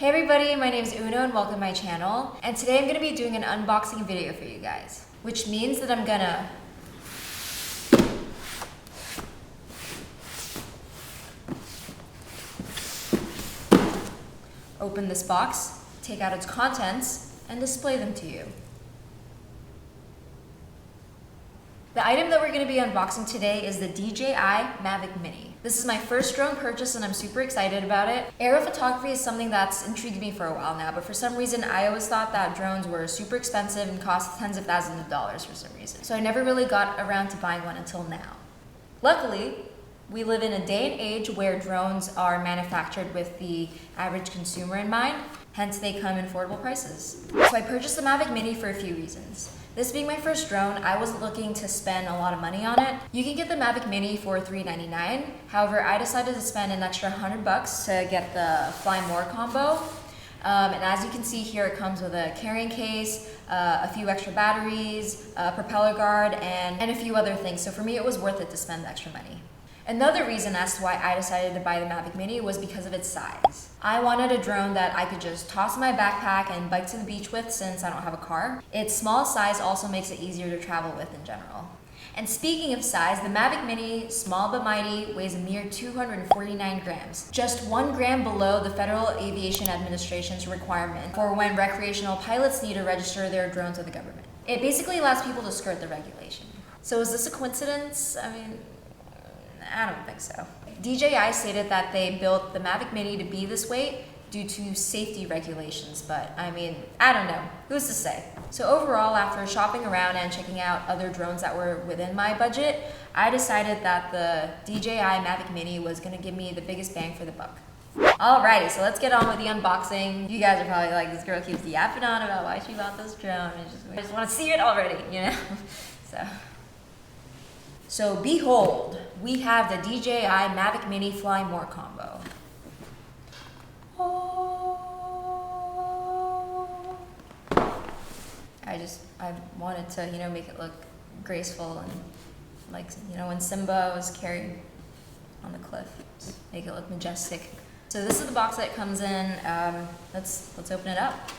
Hey everybody, my name is Uno and welcome to my channel. And today I'm going to be doing an unboxing video for you guys, which means that I'm gonna open this box, take out its contents, and display them to you. The item that we're going to be unboxing today is the DJI Mavic Mini. This is my first drone purchase and I'm super excited about it. Aerial photography is something that's intrigued me for a while now, but for some reason I always thought that drones were super expensive and cost tens of thousands of dollars for some reason. So I never really got around to buying one until now. Luckily, we live in a day and age where drones are manufactured with the average consumer in mind, hence they come in affordable prices. So I purchased the Mavic Mini for a few reasons. This being my first drone, I wasn't looking to spend a lot of money on it. You can get the Mavic Mini for $399. However, I decided to spend an extra $100 to get the Fly More combo. And as you can see here, it comes with a carrying case, a few extra batteries, a propeller guard, and a few other things. So for me, it was worth it to spend the extra money. Another reason as to why I decided to buy the Mavic Mini was because of its size. I wanted a drone that I could just toss in my backpack and bike to the beach with since I don't have a car. Its small size also makes it easier to travel with in general. And speaking of size, the Mavic Mini, small but mighty, weighs a mere 249 grams. Just 1 gram below the Federal Aviation Administration's requirement for when recreational pilots need to register their drones with the government. It basically allows people to skirt the regulation. So is this a coincidence? I mean, I don't think so. DJI stated that they built the Mavic Mini to be this weight due to safety regulations, but I mean, I don't know. Who's to say? So overall, after shopping around and checking out other drones that were within my budget, I decided that the DJI Mavic Mini was gonna give me the biggest bang for the buck. Alrighty, so let's get on with the unboxing. You guys are probably like, this girl keeps yapping on about why she bought this drone. I just wanna see it already, you know? So behold, we have the DJI Mavic Mini Fly More combo. I wanted to, make it look graceful and like, when Simba was carried on the cliff, make it look majestic. So this is the box that it comes in. Let's open it up.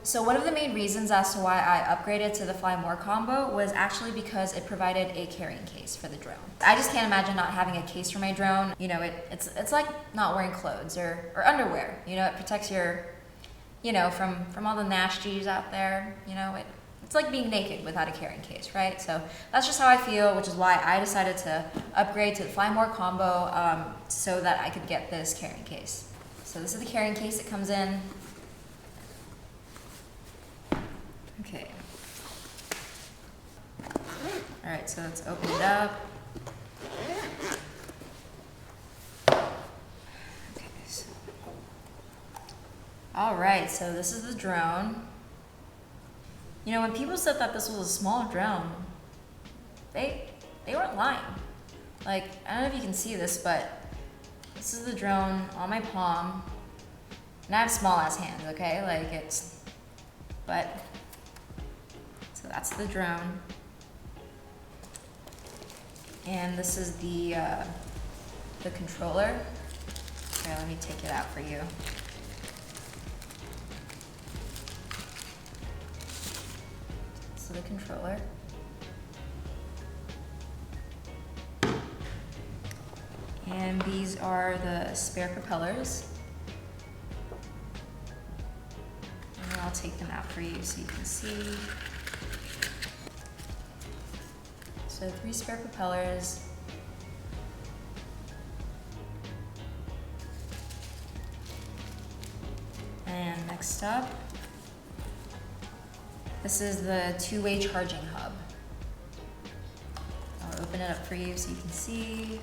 So one of the main reasons as to why I upgraded to the Fly More combo was actually because it provided a carrying case for the drone. I just can't imagine not having a case for my drone. It's like not wearing clothes or underwear. It protects your, from all the nasties out there. It's like being naked without a carrying case, right? So that's just how I feel, which is why I decided to upgrade to the Fly More combo so that I could get this carrying case. So this is the carrying case it comes in. Okay. All right, so let's open it up. Okay, all right, so this is the drone. When people said that this was a small drone, they weren't lying. Like, I don't know if you can see this, but this is the drone on my palm. And I have small ass hands, okay? So that's the drone. And this is the controller. Here, let me take it out for you. So the controller. And these are the spare propellers. And I'll take them out for you so you can see. So 3 spare propellers. And next up, this is the 2-way charging hub. I'll open it up for you so you can see.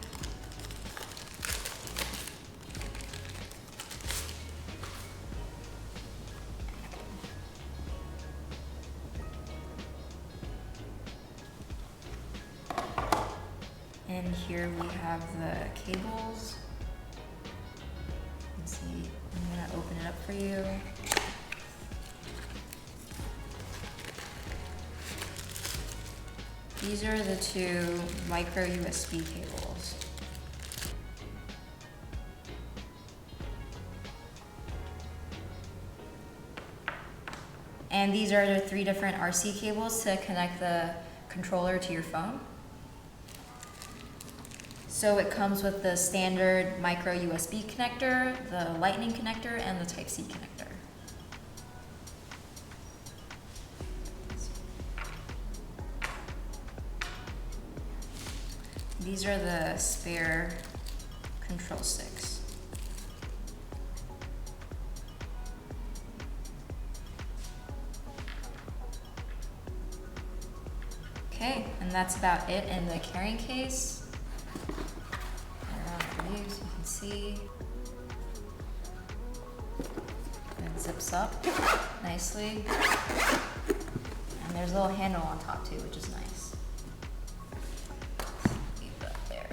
And here we have the cables. You can see, I'm gonna open it up for you. These are the two micro USB cables. And these are the 3 different RC cables to connect the controller to your phone. So it comes with the standard micro USB connector, the lightning connector, and the Type-C connector. These are the spare control sticks. Okay, and that's about it in the carrying case. Around for you so you can see. And it zips up nicely. And there's a little handle on top too, which is nice. Leave that there.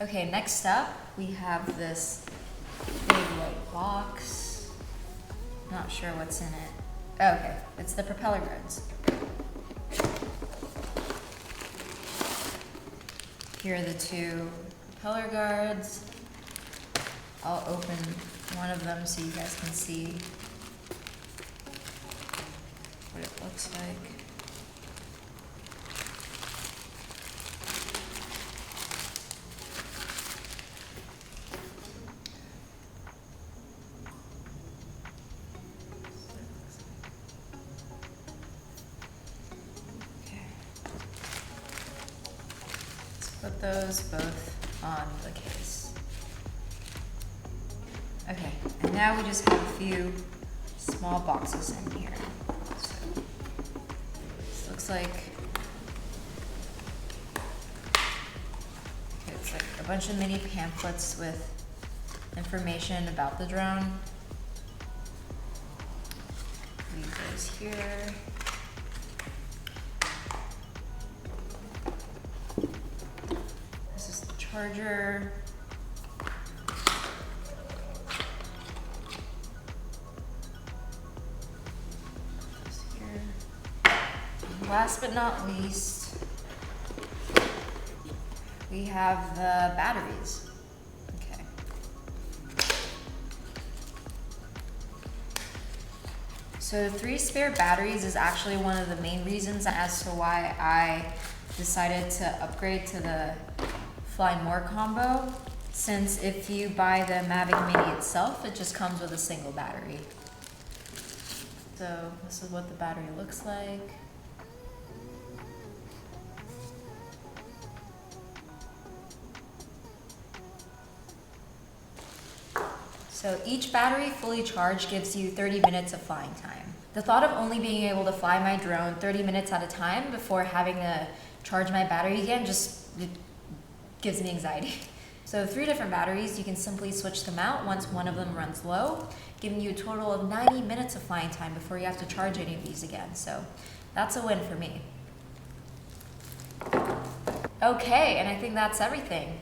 Okay, next up, we have this big white box. Not sure what's in it. Oh, okay, it's the propeller guards. Here are the 2 propeller guards. I'll open one of them so you guys can see what it looks like. Put those both on the case. Okay, and now we just have a few small boxes in here. So this looks like it's like a bunch of mini pamphlets with information about the drone. Leave those here. Charger. Here. Last but not least, we have the batteries. Okay. So 3 spare batteries is actually one of the main reasons as to why I decided to upgrade to the Fly More combo, since if you buy the Mavic Mini itself, it just comes with a single battery. So this is what the battery looks like. So each battery fully charged gives you 30 minutes of flying time. The thought of only being able to fly my drone 30 minutes at a time before having to charge my battery again it gives me anxiety. So 3 different batteries, you can simply switch them out once one of them runs low, giving you a total of 90 minutes of flying time before you have to charge any of these again. So that's a win for me. Okay, and I think that's everything.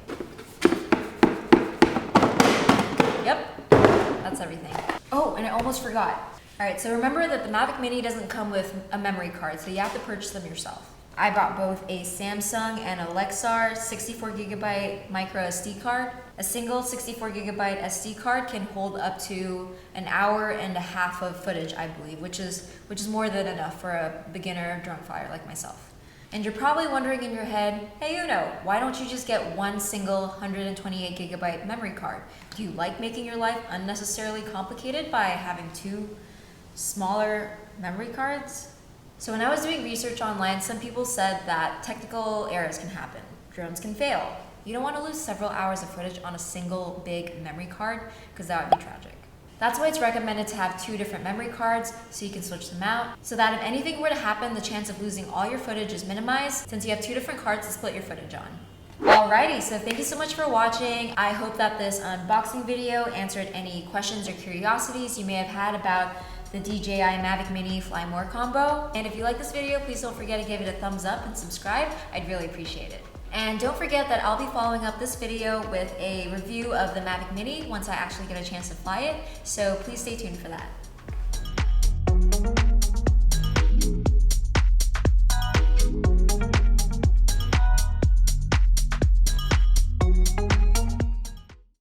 Yep, that's everything. Oh, and I almost forgot. All right, so remember that the Mavic Mini doesn't come with a memory card, so you have to purchase them yourself. I bought both a Samsung and a Lexar 64GB micro SD card. A single 64GB SD card can hold up to an hour and a half of footage, I believe, which is more than enough for a beginner drone flyer like myself. And you're probably wondering in your head, hey Uno, why don't you just get one single 128GB memory card? Do you like making your life unnecessarily complicated by having 2 smaller memory cards? So when I was doing research online, some people said that technical errors can happen. Drones can fail. You don't want to lose several hours of footage on a single big memory card because that would be tragic. That's why it's recommended to have 2 different memory cards so you can switch them out, so that if anything were to happen, the chance of losing all your footage is minimized since you have 2 different cards to split your footage on. Alrighty, so thank you so much for watching. I hope that this unboxing video answered any questions or curiosities you may have had about the DJI Mavic Mini Fly More combo. And if you like this video, please don't forget to give it a thumbs up and subscribe. I'd really appreciate it. And don't forget that I'll be following up this video with a review of the Mavic Mini once I actually get a chance to fly it, so please stay tuned for that.